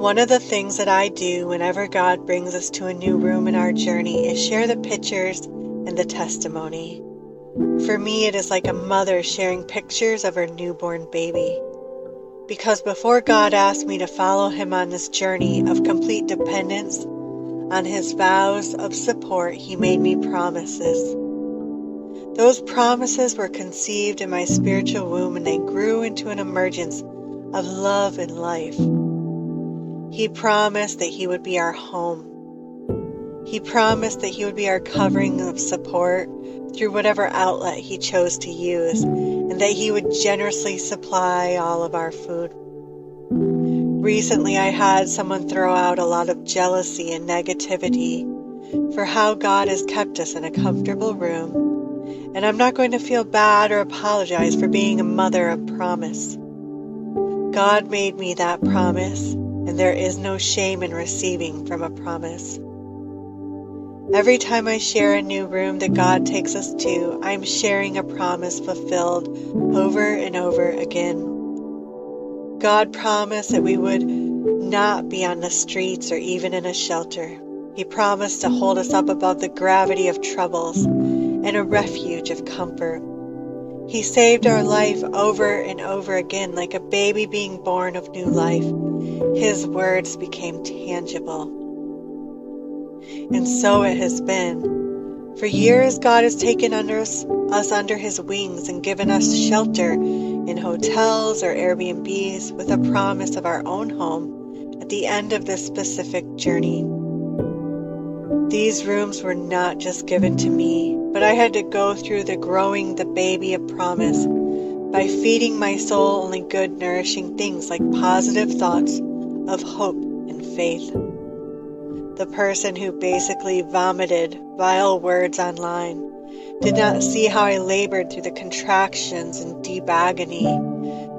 One of the things that I do whenever God brings us to a new room in our journey is share the pictures and the testimony. For me, it is like a mother sharing pictures of her newborn baby. Because before God asked me to follow Him on this journey of complete dependence on His vows of support, He made me promises. Those promises were conceived in my spiritual womb, and they grew into an emergence of love and life. He promised that He would be our home. He promised that He would be our covering of support through whatever outlet He chose to use, and that He would generously supply all of our food. Recently, I had someone throw out a lot of jealousy and negativity for how God has kept us in a comfortable room, and I'm not going to feel bad or apologize for being a mother of promise. God made me that promise, and there is no shame in receiving from a promise. Every time I share a new room that God takes us to, I'm sharing a promise fulfilled over and over again. God promised that we would not be on the streets or even in a shelter. He promised to hold us up above the gravity of troubles and a refuge of comfort. He saved our life over and over again, like a baby being born of new life. His words became tangible. And so it has been. For years, God has taken us under His wings and given us shelter in hotels or Airbnbs with a promise of our own home at the end of this specific journey. These rooms were not just given to me, but I had to go through the growing the baby of promise by feeding my soul only good, nourishing things like positive thoughts of hope and faith. The person who basically vomited vile words online did not see how I labored through the contractions and deep agony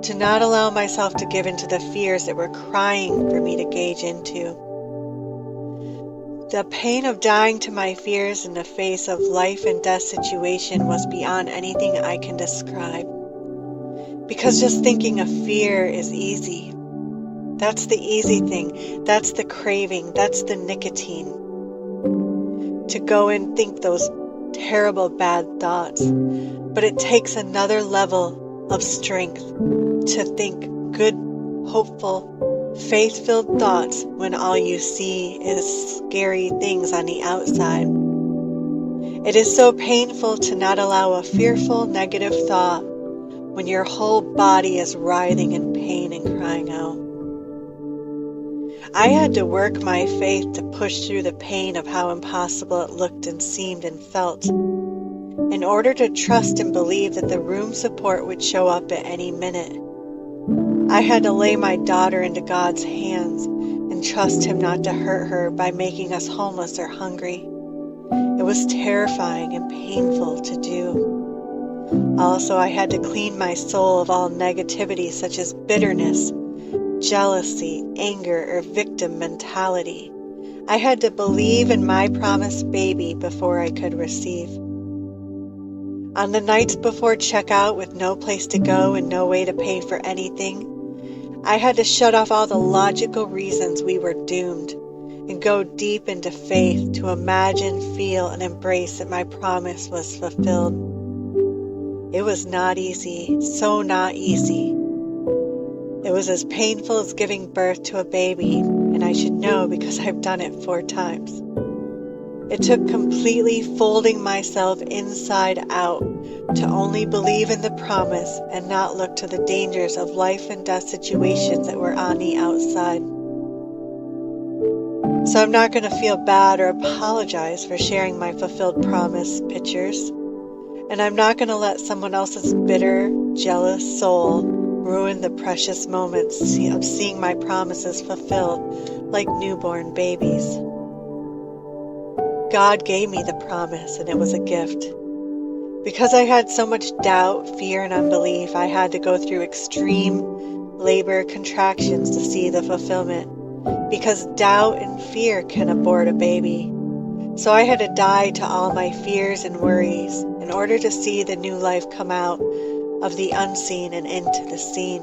to not allow myself to give into the fears that were crying for me to gauge into. The pain of dying to my fears in the face of life and death situation was beyond anything I can describe. Because just thinking of fear is easy. That's the easy thing. That's the craving. That's the nicotine. To go and think those terrible bad thoughts. But it takes another level of strength to think good, hopeful, faith-filled thoughts when all you see is scary things on the outside. It is so painful to not allow a fearful, negative thought when your whole body is writhing in pain and crying out. I had to work my faith to push through the pain of how impossible it looked and seemed and felt, in order to trust and believe that the room support would show up at any minute. I had to lay my daughter into God's hands and trust Him not to hurt her by making us homeless or hungry. It was terrifying and painful to do. Also, I had to clean my soul of all negativity such as bitterness, jealousy, anger, or victim mentality. I had to believe in my promised baby before I could receive. On the nights before checkout with no place to go and no way to pay for anything, I had to shut off all the logical reasons we were doomed and go deep into faith to imagine, feel, and embrace that my promise was fulfilled. It was not easy, so not easy. It was as painful as giving birth to a baby, and I should know because I've done it 4 times. It took completely folding myself inside out to only believe in the promise and not look to the dangers of life and death situations that were on the outside. So I'm not going to feel bad or apologize for sharing my fulfilled promise pictures, and I'm not going to let someone else's bitter, jealous soul ruin the precious moments of seeing my promises fulfilled like newborn babies. God gave me the promise, and it was a gift. Because I had so much doubt, fear, and unbelief, I had to go through extreme labor contractions to see the fulfillment. Because doubt and fear can abort a baby. So I had to die to all my fears and worries in order to see the new life come out of the unseen and into the seen.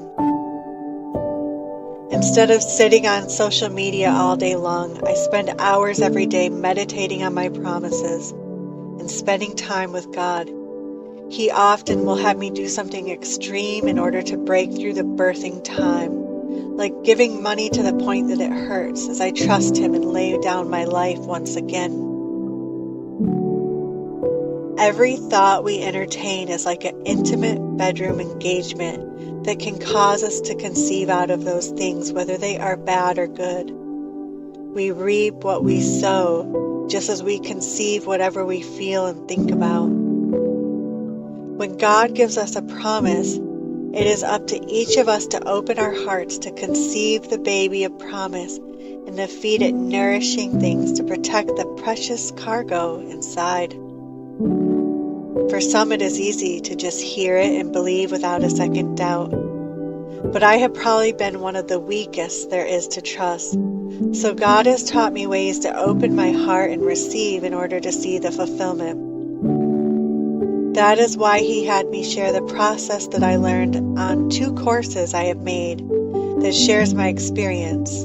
Instead of sitting on social media all day long, I spend hours every day meditating on my promises and spending time with God. He often will have me do something extreme in order to break through the birthing time, like giving money to the point that it hurts as I trust Him and lay down my life once again. Every thought we entertain is like an intimate bedroom engagement that can cause us to conceive out of those things, whether they are bad or good. We reap what we sow, just as we conceive whatever we feel and think about. When God gives us a promise, it is up to each of us to open our hearts to conceive the baby of promise and to feed it nourishing things to protect the precious cargo inside. For some, it is easy to just hear it and believe without a second doubt. But I have probably been one of the weakest there is to trust. So God has taught me ways to open my heart and receive in order to see the fulfillment. That is why He had me share the process that I learned on 2 courses I have made that shares my experience.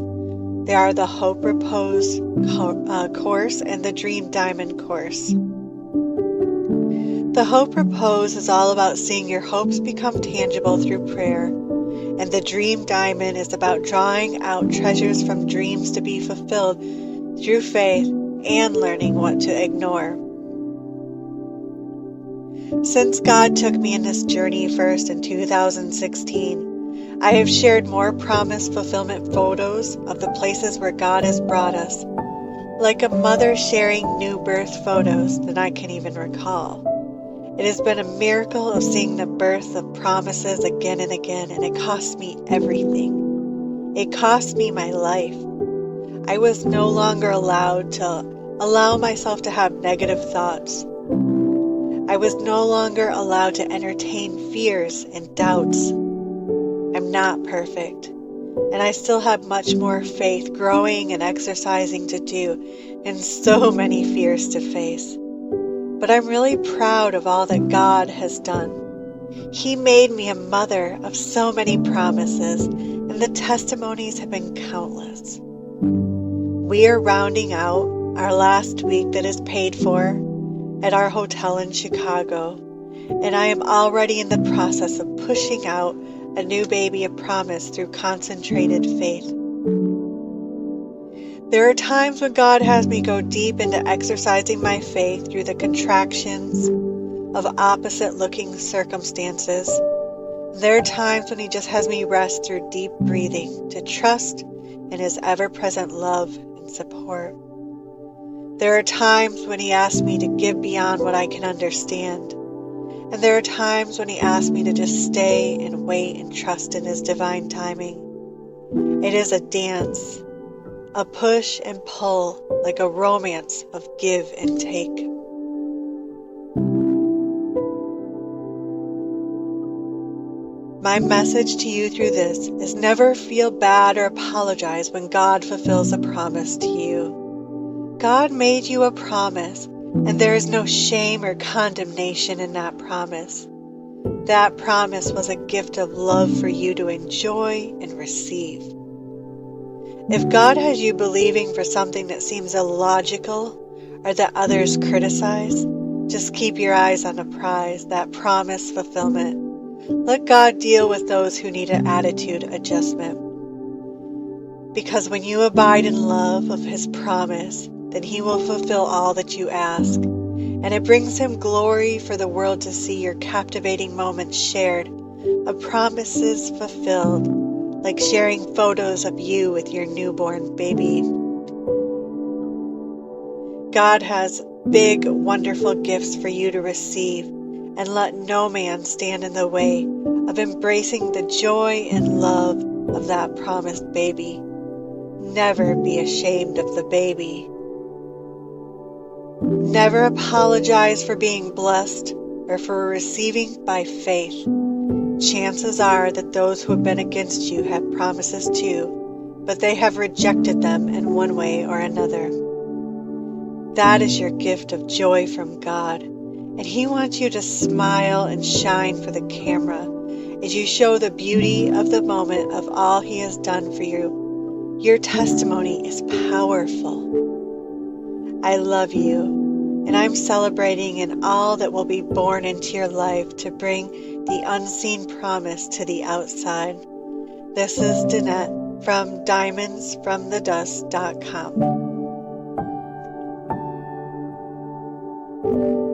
They are the Hope Repose course and the Dream Diamond course. The Hope Repose is all about seeing your hopes become tangible through prayer, and the Dream Diamond is about drawing out treasures from dreams to be fulfilled through faith and learning what to ignore. Since God took me in this journey first in 2016, I have shared more promise fulfillment photos of the places where God has brought us, like a mother sharing new birth photos than I can even recall. It has been a miracle of seeing the birth of promises again and again, and it cost me everything. It cost me my life. I was no longer allowed to allow myself to have negative thoughts. I was no longer allowed to entertain fears and doubts. I'm not perfect, and I still have much more faith growing and exercising to do, and so many fears to face. But I'm really proud of all that God has done. He made me a mother of so many promises, and the testimonies have been countless. We are rounding out our last week that is paid for at our hotel in Chicago, and I am already in the process of pushing out a new baby of promise through concentrated faith. There are times when God has me go deep into exercising my faith through the contractions of opposite-looking circumstances. There are times when He just has me rest through deep breathing to trust in His ever-present love and support. There are times when He asks me to give beyond what I can understand. And there are times when He asks me to just stay and wait and trust in His divine timing. It is a dance, a push and pull, like a romance of give and take. My message to you through this is never feel bad or apologize when God fulfills a promise to you. God made you a promise, and there is no shame or condemnation in that promise. That promise was a gift of love for you to enjoy and receive. If God has you believing for something that seems illogical or that others criticize, just keep your eyes on the prize, that promise fulfillment. Let God deal with those who need an attitude adjustment. Because when you abide in love of His promise, then He will fulfill all that you ask. And it brings Him glory for the world to see your captivating moments shared, of promises fulfilled, like sharing photos of you with your newborn baby. God has big, wonderful gifts for you to receive, and let no man stand in the way of embracing the joy and love of that promised baby. Never be ashamed of the baby. Never apologize for being blessed or for receiving by faith. Chances are that those who have been against you have promises too, but they have rejected them in one way or another. That is your gift of joy from God, and He wants you to smile and shine for the camera as you show the beauty of the moment of all He has done for you. Your testimony is powerful. I love you, and I'm celebrating in all that will be born into your life to bring the unseen promise to the outside. This is Dannette from DiamondsFromTheDust.com.